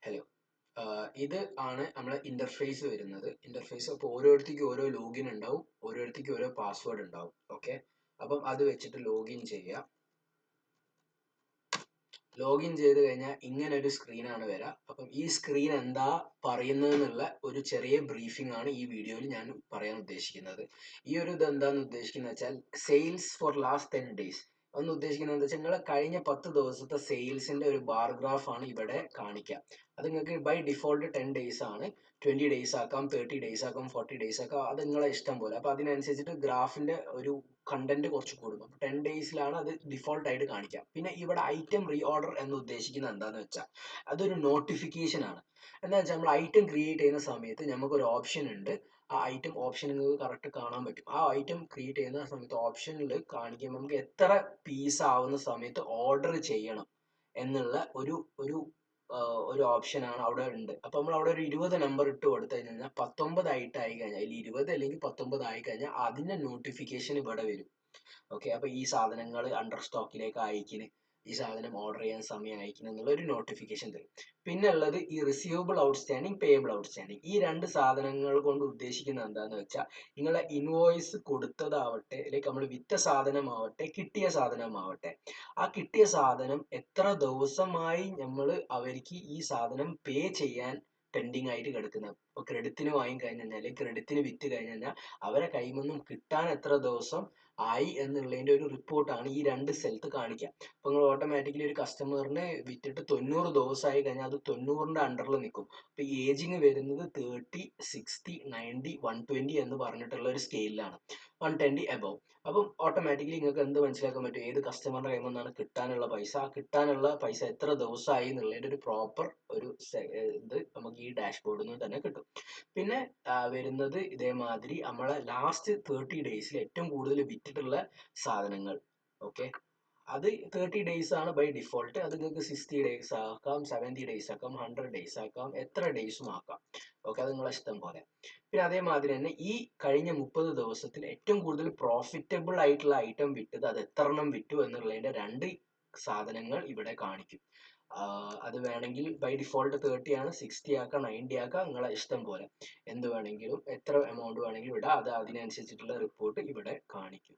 Hello, ഇത് ആണ് നമ്മളെ ഇന്റർഫേസ് വരുന്നത്. ഇന്റർഫേസ് അപ്പോൾ ഓരോരുത്തർക്കും ഓരോ ലോഗിൻ ഉണ്ടാവും, ഓരോരുത്തർക്കും ഓരോ പാസ്വേഡ് ഉണ്ടാവും. ഓക്കെ, അപ്പം അത് വെച്ചിട്ട് ലോഗിൻ ചെയ്യുക. ലോഗിൻ ചെയ്ത് കഴിഞ്ഞാൽ ഇങ്ങനെ ഒരു സ്ക്രീനാണ് വരിക. അപ്പം ഈ സ്ക്രീൻ എന്താ പറയുന്നതെന്നുള്ള ഒരു ചെറിയ ബ്രീഫിംഗ് ആണ് ഈ വീഡിയോയിൽ ഞാൻ പറയാൻ ഉദ്ദേശിക്കുന്നത്. ഈ ഒരു ഇത് എന്താണെന്ന് ഉദ്ദേശിക്കുന്നത് വെച്ചാൽ സെയിൽസ് ഫോർ ലാസ്റ്റ് 10 days എന്ന് ഉദ്ദേശിക്കുന്നത് എന്താ വെച്ചാൽ നിങ്ങളെ കഴിഞ്ഞ 10 ദിവസത്തെ സെയിൽസിന്റെ ഒരു ബാർ ഗ്രാഫ് ആണ് ഇവിടെ കാണിക്കുക. അത് നിങ്ങൾക്ക് ബൈ ഡിഫോൾട്ട് 10 days ആണ്. 20 days ആക്കാം, 30 days ആക്കാം, 40 days ആക്കാം, അത് നിങ്ങളെ ഇഷ്ടം പോലെ. അപ്പൊ അതിനനുസരിച്ചിട്ട് ഗ്രാഫിന്റെ ഒരു കണ്ടന്റ് കുറച്ച് കൂടും. അപ്പൊ 10 daysലാണ് അത് ഡിഫോൾട്ട് ആയിട്ട് കാണിക്കുക. പിന്നെ ഇവിടെ ഐറ്റം റീ ഓർഡർ എന്ന് ഉദ്ദേശിക്കുന്നത് എന്താന്ന് വെച്ചാൽ അതൊരു നോട്ടിഫിക്കേഷൻ ആണ്. എന്താ വെച്ചാൽ നമ്മൾ ഐറ്റം ക്രിയേറ്റ് ചെയ്യുന്ന സമയത്ത് നമുക്കൊരു ഓപ്ഷൻ ഉണ്ട്. ആ ഐറ്റം ഓപ്ഷൻ നിങ്ങൾക്ക് കറക്റ്റ് കാണാൻ പറ്റും. ആ ഐറ്റം ക്രിയേറ്റ് ചെയ്യുന്ന സമയത്ത് ഓപ്ഷനിൽ കാണിക്കുമ്പോൾ നമുക്ക് എത്ര പീസ് ആവുന്ന സമയത്ത് ഓർഡർ ചെയ്യണം എന്നുള്ള ഒരു ഒരു ഒരു ഓപ്ഷനാണ് അവിടെ ഉണ്ട്. അപ്പൊ നമ്മൾ അവിടെ ഒരു 20 നമ്പർ ഇട്ട് കൊടുത്തു കഴിഞ്ഞാൽ 19 ആയിട്ട് ആയി കഴിഞ്ഞാൽ, അതിൽ 20 അല്ലെങ്കിൽ 19 ആയി കഴിഞ്ഞാൽ അതിന്റെ നോട്ടിഫിക്കേഷൻ ഇവിടെ വരും. ഓക്കെ, അപ്പൊ ഈ സാധനങ്ങൾ അണ്ടർ സ്റ്റോക്കിലേക്ക് അയക്കിന്, ഈ സാധനം ഓർഡർ ചെയ്യാൻ സമയം അയക്കുന്നു എന്നുള്ള ഒരു നോട്ടിഫിക്കേഷൻ തരും. പിന്നെ ഉള്ളത് ഈ റിസീവബിൾ ഔട്ട്സ്റ്റാൻഡിങ്, പേയബിൾ ഔട്ട്സ്റ്റാൻഡിങ്. ഈ രണ്ട് സാധനങ്ങൾ കൊണ്ട് ഉദ്ദേശിക്കുന്നത് എന്താന്ന് വെച്ചാൽ നിങ്ങളെ ഇൻവോയ്സ് കൊടുത്തതാവട്ടെ, ലൈക്ക് നമ്മൾ വിറ്റ സാധനമാവട്ടെ, കിട്ടിയ സാധനമാവട്ടെ, ആ കിട്ടിയ സാധനം എത്ര ദിവസമായി നമ്മൾ അവർക്ക് ഈ സാധനം പേ ചെയ്യാൻ പെൻഡിങ് ആയിട്ട് കിടക്കുന്നത്. ഇപ്പൊ ക്രെഡിറ്റിന് വാങ്ങി കഴിഞ്ഞാൽ, ക്രെഡിറ്റിന് വിറ്റ് കഴിഞ്ഞാൽ അവരെ കയ്യിൽ നിന്നും കിട്ടാൻ എത്ര ദിവസം ആയി എന്നുള്ളതിന്റെ ഒരു റിപ്പോർട്ടാണ് ഈ രണ്ട് സ്ഥലത്ത് കാണിക്കുക. അപ്പൊ നിങ്ങൾ ഓട്ടോമാറ്റിക്കലി ഒരു കസ്റ്റമറിന് വിറ്റിട്ട് 90 ദിവസമായി കഴിഞ്ഞാൽ അത് 90ന്റെ അണ്ടറിൽ നിൽക്കും. അപ്പൊ ഏജിങ് വരുന്നത് 30, 60, 90, 120 എന്ന് പറഞ്ഞിട്ടുള്ള ഒരു സ്കെയിലാണ്, 120 എബവ്. അപ്പം ഓട്ടോമാറ്റിക്കലി നിങ്ങൾക്ക് എന്ത് മനസ്സിലാക്കാൻ പറ്റും, ഏത് കസ്റ്റമറിന്റെ കയ്യിൽ നിന്നാണ് കിട്ടാനുള്ള പൈസ, ആ കിട്ടാനുള്ള പൈസ എത്ര ദിവസമായി എന്നുള്ളതിന്റെ ഒരു പ്രോപ്പർ ഒരു ഇത് നമുക്ക് ഈ ഡാഷ്ബോർഡിൽ നിന്ന് തന്നെ കിട്ടും. പിന്നെ വരുന്നത് ഇതേമാതിരി നമ്മളെ ലാസ്റ്റ് 30 ഡേയ്സിൽ ഏറ്റവും കൂടുതൽ വിറ്റിട്ടുള്ള സാധനങ്ങൾ. ഓക്കെ, അത് 30 ഡേയ്സ് ആണ് ബൈ ഡിഫോൾട്ട്. അത് നിങ്ങൾക്ക് 60 ഡേയ്സ് ആക്കാം, 70 ഡേയ്സ് ആക്കാം, 100 ഡേയ്സ് ആക്കാം, എത്ര ഡേയ്സും ആക്കാം. ഓക്കെ, അത് നിങ്ങളെ ഇഷ്ടം പോലെ. പിന്നെ അതേമാതിരി തന്നെ ഈ കഴിഞ്ഞ 30 ദിവസത്തിൽ ഏറ്റവും കൂടുതൽ പ്രോഫിറ്റബിൾ ആയിട്ടുള്ള ഐറ്റം വിറ്റത് അത് എത്ര എണ്ണം വിറ്റു എന്നുള്ളതിന്റെ രണ്ട് സാധനങ്ങൾ ഇവിടെ കാണിക്കും. അത് വേണമെങ്കിൽ ബൈ ഡിഫോൾട്ട് 30 ആണ്, 60 ആക്കാം, 90 ആക്കാം, നിങ്ങളെ ഇഷ്ടം പോലെ. എന്ത് വേണമെങ്കിലും എത്ര എമൗണ്ട് വേണമെങ്കിലും ഇടാം. അത് അതിനനുസരിച്ചിട്ടുള്ള റിപ്പോർട്ട് ഇവിടെ കാണിക്കും.